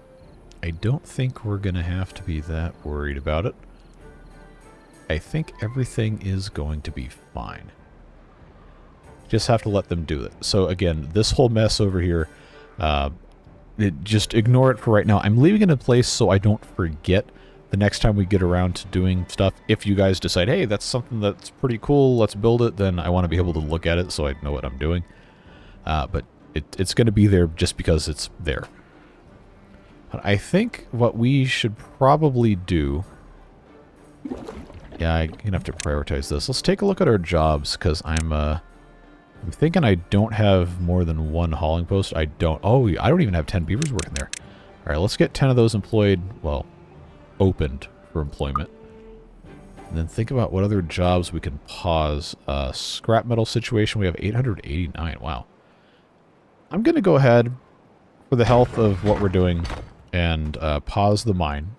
I don't think we're going to have to be that worried about it. I think everything is going to be fine. Just have to let them do it. So again, this whole mess over here, just ignore it for right now. I'm leaving it in place so I don't forget the next time we get around to doing stuff. If you guys decide, hey, that's something that's pretty cool, let's build it, then I want to be able to look at it so I know what I'm doing. But it's going to be there just because it's there. But I think what we should probably do... Yeah, I'm going to have to prioritize this. Let's take a look at our jobs, because I'm thinking I don't have more than one hauling post. I don't... Oh, I don't even have 10 beavers working there. Alright, let's get 10 of those employed, well, opened for employment. And then think about what other jobs we can pause. Scrap metal situation, we have 889. Wow. I'm going to go ahead, for the health of what we're doing, and pause the mine.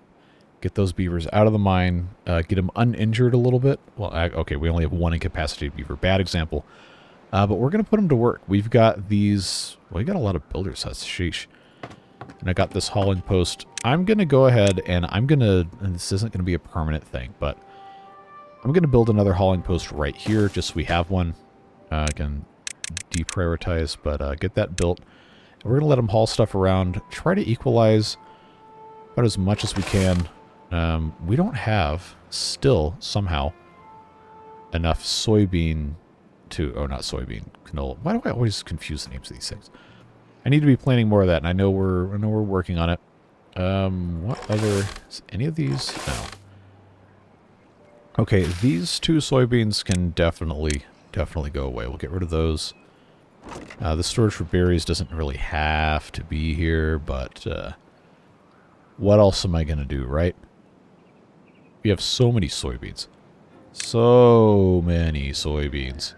Get those beavers out of the mine. Get them uninjured a little bit. Well, okay, we only have one incapacitated beaver. Bad example. But we're going to put them to work. We've got these... Well, we got a lot of builder sets. Sheesh. And I got this hauling post. I'm going to go ahead and I'm going to... And this isn't going to be a permanent thing, but... I'm going to build another hauling post right here, just so we have one. I can deprioritize, but get that built. And we're going to let them haul stuff around. Try to equalize about as much as we can. We don't have, still, somehow, enough soybean to... Oh, not soybean. Canola. Why do I always confuse the names of these things? I need to be planning more of that, and I know we're working on it. What other... Is any of these? No. Okay, these two soybeans can definitely go away. We'll get rid of those. The storage for berries doesn't really have to be here, but what else am I going to do, right? We have so many soybeans. So many soybeans.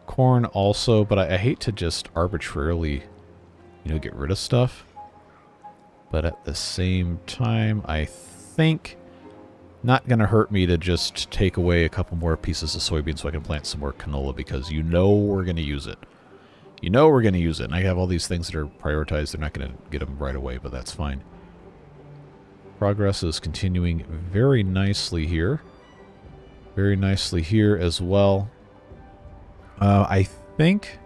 Corn also, but I hate to just arbitrarily, you know, get rid of stuff. But at the same time, I think... Not going to hurt me to just take away a couple more pieces of soybeans so I can plant some more canola, because you know we're going to use it. You know we're going to use it. And I have all these things that are prioritized. They're not going to get them right away, but that's fine. Progress is continuing very nicely here. Very nicely here as well. I think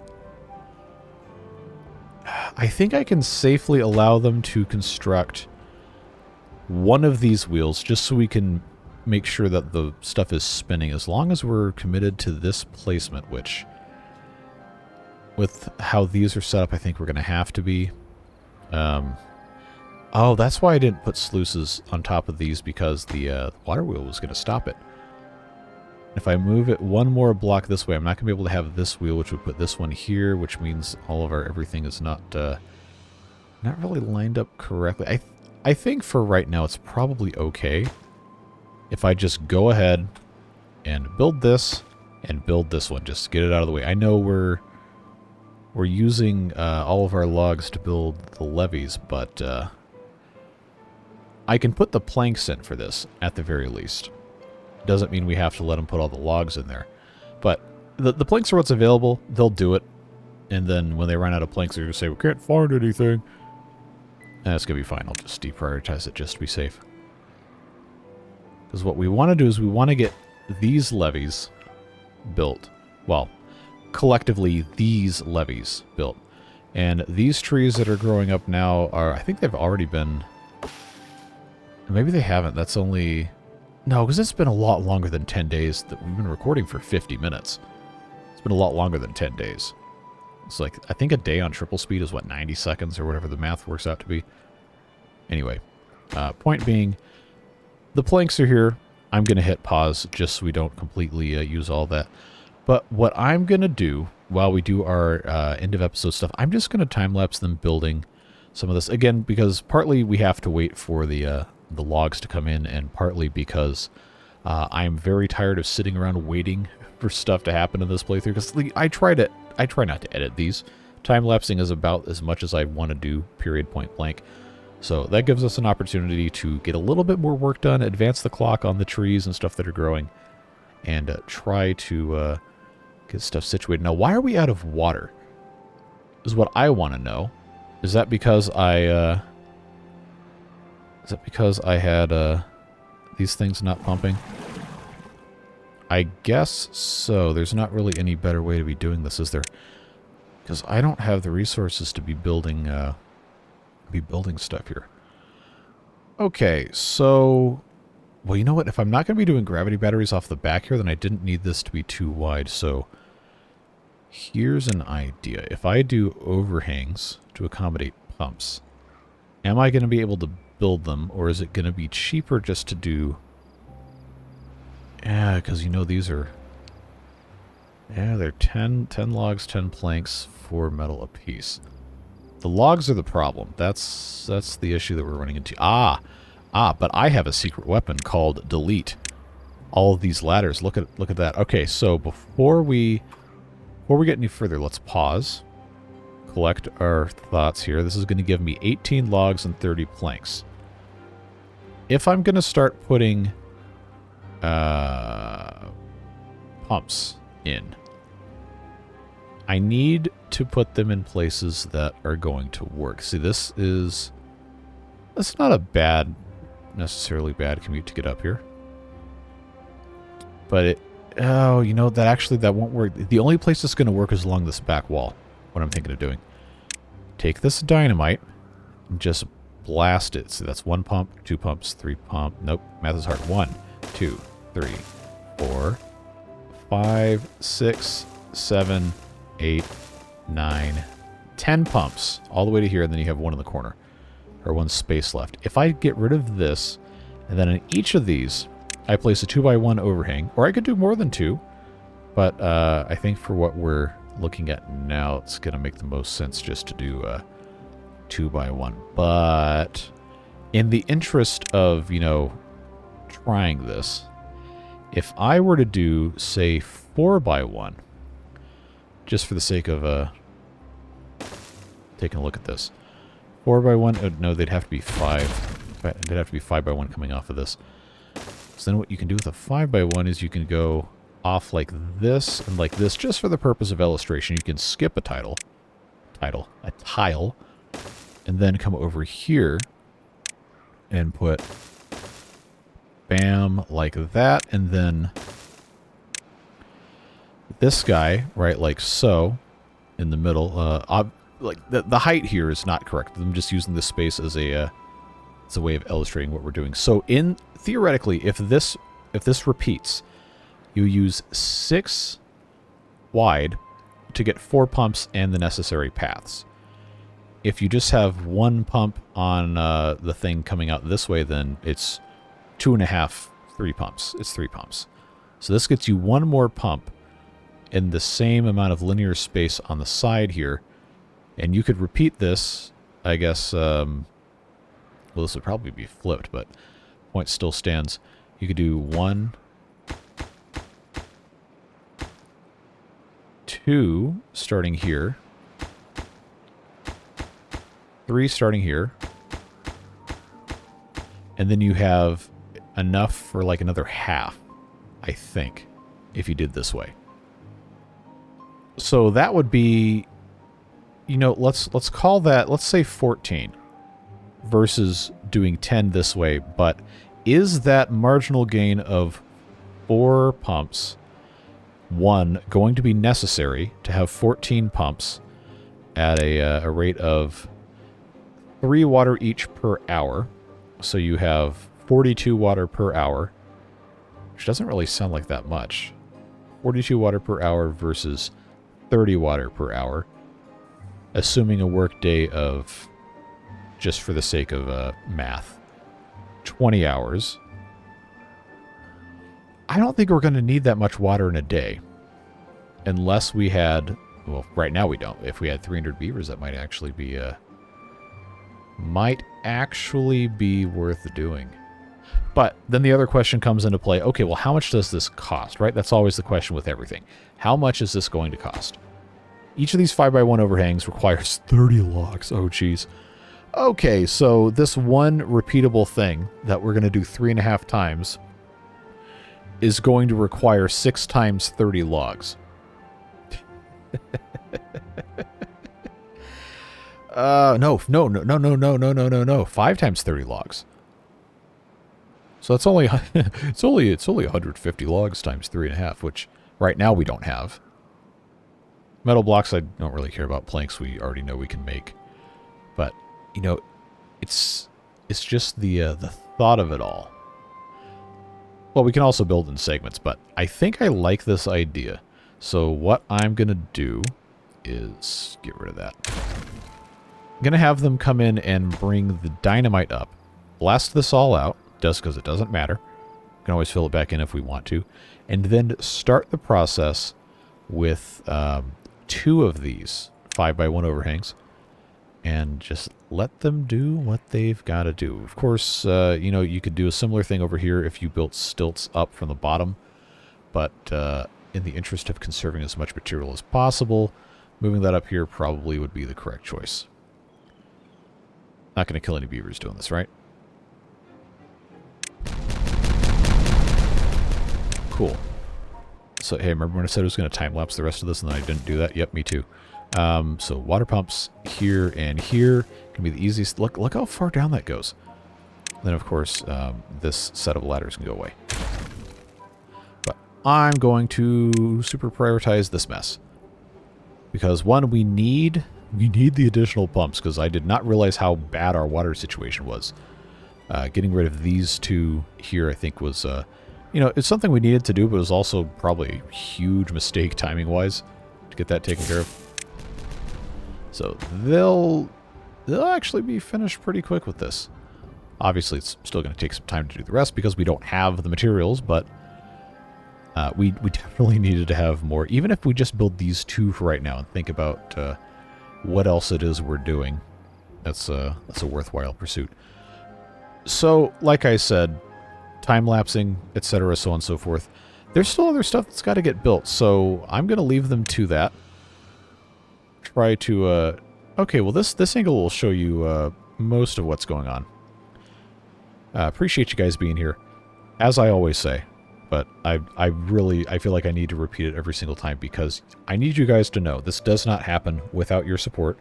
I can safely allow them to construct one of these wheels, just so we can make sure that the stuff is spinning, as long as we're committed to this placement, which, with how these are set up, I think we're going to have to be. Oh, that's why I didn't put sluices on top of these, because the water wheel was going to stop it. If I move it one more block this way, I'm not going to be able to have this wheel, which would put this one here, which means all of our everything is not really lined up correctly. I think for right now it's probably okay if I just go ahead and build this and build this one. Just get it out of the way. I know we're using all of our logs to build the levees, but I can put the planks in for this at the very least. Doesn't mean we have to let them put all the logs in there. But the planks are what's available. They'll do it. And then when they run out of planks, they're going to say, we can't find anything. That's going to be fine. I'll just deprioritize it just to be safe. Because what we want to do is we want to get these levees built. Well, collectively, these levees built. And these trees that are growing up now are... I think they've already been... Maybe they haven't. That's only... No, because it's been a lot longer than 10 days. That we've been recording for 50 minutes. It's been a lot longer than 10 days. It's like, I think a day on triple speed is, what, 90 seconds or whatever the math works out to be. Anyway, point being, the planks are here. I'm going to hit pause just so we don't completely use all that. But what I'm going to do while we do our end of episode stuff, I'm just going to time-lapse them building some of this. Again, because partly we have to wait for the logs to come in, and partly because I'm very tired of sitting around waiting for stuff to happen in this playthrough. Because I try not to edit these. Time-lapsing is about as much as I want to do, period, point blank. So that gives us an opportunity to get a little bit more work done, advance the clock on the trees and stuff that are growing, and try to get stuff situated. Now, why are we out of water? Is what I want to know. Is that because I had these things not pumping? I guess so. There's not really any better way to be doing this, is there? Because I don't have the resources to be building stuff here. Okay, so... Well, you know what? If I'm not going to be doing gravity batteries off the back here, then I didn't need this to be too wide. So here's an idea. If I do overhangs to accommodate pumps, am I going to be able to build them, or is it going to be cheaper just to do... Yeah, because you know these are... Yeah, they're 10 logs, 10 planks, 4 metal apiece. The logs are the problem. That's the issue that we're running into. But I have a secret weapon called Delete. All of these ladders. Look at that. Okay, so before we get any further, let's pause. Collect our thoughts here. This is going to give me 18 logs and 30 planks. If I'm going to start putting pumps in, I need to put them in places that are going to work. See, that's not a necessarily bad commute to get up here. But that won't work. The only place that's going to work is along this back wall. What I'm thinking of doing. Take this dynamite and just blast it. So that's 1 pump, 2 pumps, 3 pump. Nope, math is hard. 1, 2, 3, 4, 5, 6, 7, 8, 9, 10 pumps all the way to here, and then you have 1 in the corner, or 1 space left. If I get rid of this, and then in each of these I place a 2x1 overhang, or I could do more than 2, but I think for what we're looking at now, it's going to make the most sense just to do 2x1. But in the interest of, trying this, if I were to do, say, 4x1, just for the sake of taking a look at this. 4x1, oh, no, they'd have to be 5. They'd have to be 5x1 coming off of this. So then what you can do with a 5x1 is you can go off like this and like this, just for the purpose of illustration. You can skip a tile, and then come over here and put bam, like that, and then this guy, right, like so, in the middle. Like the height here is not correct. I'm just using this space as a way of illustrating what we're doing. So theoretically, if this repeats, you use 6 wide to get 4 pumps and the necessary paths. If you just have 1 pump on the thing coming out this way, then it's 2.5, 3 pumps. It's 3 pumps. So this gets you 1 more pump in the same amount of linear space on the side here. And you could repeat this, I guess, well, this would probably be flipped, but point still stands. You could do 1, 2, starting here, 3 starting here, and then you have enough for like another half, I think, if you did this way. So that would be, let's call that, let's say 14 versus doing 10 this way. But is that marginal gain of 4 pumps, 1, going to be necessary to have 14 pumps at a rate of 3 water each per hour? So you have 42 water per hour, which doesn't really sound like that much. 42 water per hour versus 30 water per hour, assuming a work day of, just for the sake of math, 20 hours. I don't think we're going to need that much water in a day, unless we had, well, right now we don't. If we had 300 beavers, that might actually be might actually be worth doing. But then the other question comes into play. Okay, well, how much does this cost, right? That's always the question with everything. How much is this going to cost? Each of these 5x1 overhangs requires 30 logs. Oh, geez. Okay, so this one repeatable thing that we're going to do 3.5 times is going to require 6 times 30 logs. No. 5 times 30 logs. So that's only it's only 150 logs times 3.5, which right now we don't have. Metal blocks I don't really care about. Planks we already know we can make. But, you know, it's just the thought of it all. Well, we can also build in segments, but I think I like this idea. So what I'm going to do is get rid of that. I'm going to have them come in and bring the dynamite up. Blast this all out. Just because it doesn't matter. We can always fill it back in if we want to. And then start the process with 2 of these 5x1 overhangs. And just let them do what they've got to do. Of course, you know, you could do a similar thing over here if you built stilts up from the bottom. But in the interest of conserving as much material as possible, moving that up here probably would be the correct choice. Not going to kill any beavers doing this, right? Cool. So, hey, remember when I said I was going to time-lapse the rest of this and then I didn't do that? Yep, me too. So, water pumps here and here can be the easiest. Look how far down that goes. Then, of course, this set of ladders can go away. But I'm going to super prioritize this mess. Because, one, we need the additional pumps, because I did not realize how bad our water situation was. Getting rid of these 2 here, I think, was... you know, it's something we needed to do, but it was also probably a huge mistake timing-wise to get that taken care of. So they'll actually be finished pretty quick with this. Obviously, it's still going to take some time to do the rest because we don't have the materials, but we definitely needed to have more. Even if we just build these 2 for right now and think about what else it is we're doing, that's a worthwhile pursuit. So, like I said, time-lapsing, etc., so on and so forth. There's still other stuff that's got to get built, so I'm going to leave them to that. Try to, okay, well, this angle will show you most of what's going on. Appreciate you guys being here, as I always say, but I feel like I need to repeat it every single time because I need you guys to know this does not happen without your support,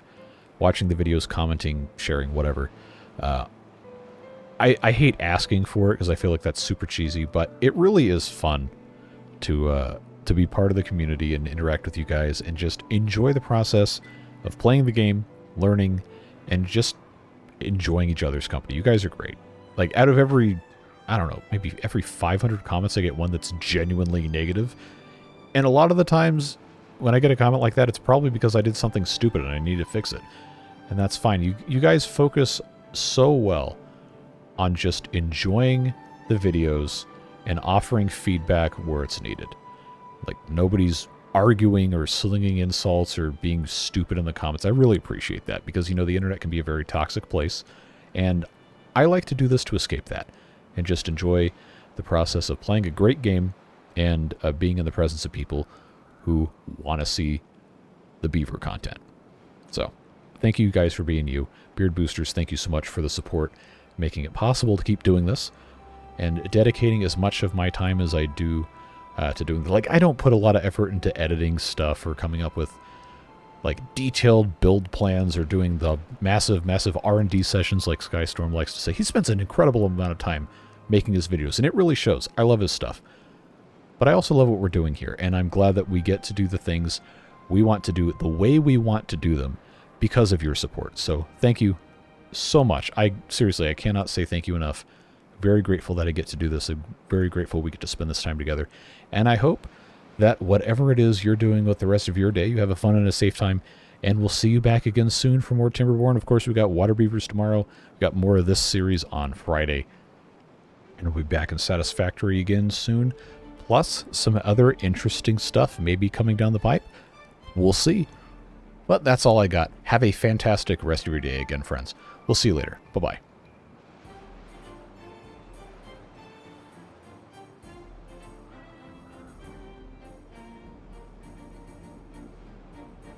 watching the videos, commenting, sharing, whatever. I hate asking for it because I feel like that's super cheesy, but it really is fun to be part of the community and interact with you guys and just enjoy the process of playing the game, learning, and just enjoying each other's company. You guys are great. Like, out of every, I don't know, maybe every 500 comments, I get one that's genuinely negative. And a lot of the times, when I get a comment like that, it's probably because I did something stupid and I need to fix it. And that's fine. You guys focus so well on just enjoying the videos and offering feedback where it's needed. Like, nobody's arguing or slinging insults or being stupid in the comments. I really appreciate that because, you know, the internet can be a very toxic place. And I like to do this to escape that and just enjoy the process of playing a great game and being in the presence of people who want to see the beaver content. So, thank you guys for being you. Beard Boosters, thank you so much for the support, making it possible to keep doing this and dedicating as much of my time as I do to doing, like, I don't put a lot of effort into editing stuff or coming up with like detailed build plans or doing the massive R&D sessions like Skystorm likes to say. He spends an incredible amount of time making his videos, and it really shows. I love his stuff. But I also love what we're doing here, and I'm glad that we get to do the things we want to do the way we want to do them because of your support. So thank you so much. Seriously, I cannot say thank you enough. Very grateful that I get to do this. I'm very grateful we get to spend this time together. And I hope that whatever it is you're doing with the rest of your day, you have a fun and a safe time. And we'll see you back again soon for more Timberborn. Of course, we got Water Beavers tomorrow. We got more of this series on Friday. And we'll be back in Satisfactory again soon. Plus, some other interesting stuff maybe coming down the pipe. We'll see. But that's all I got. Have have a fantastic rest of your day again, friends. We'll see you later. Bye-bye.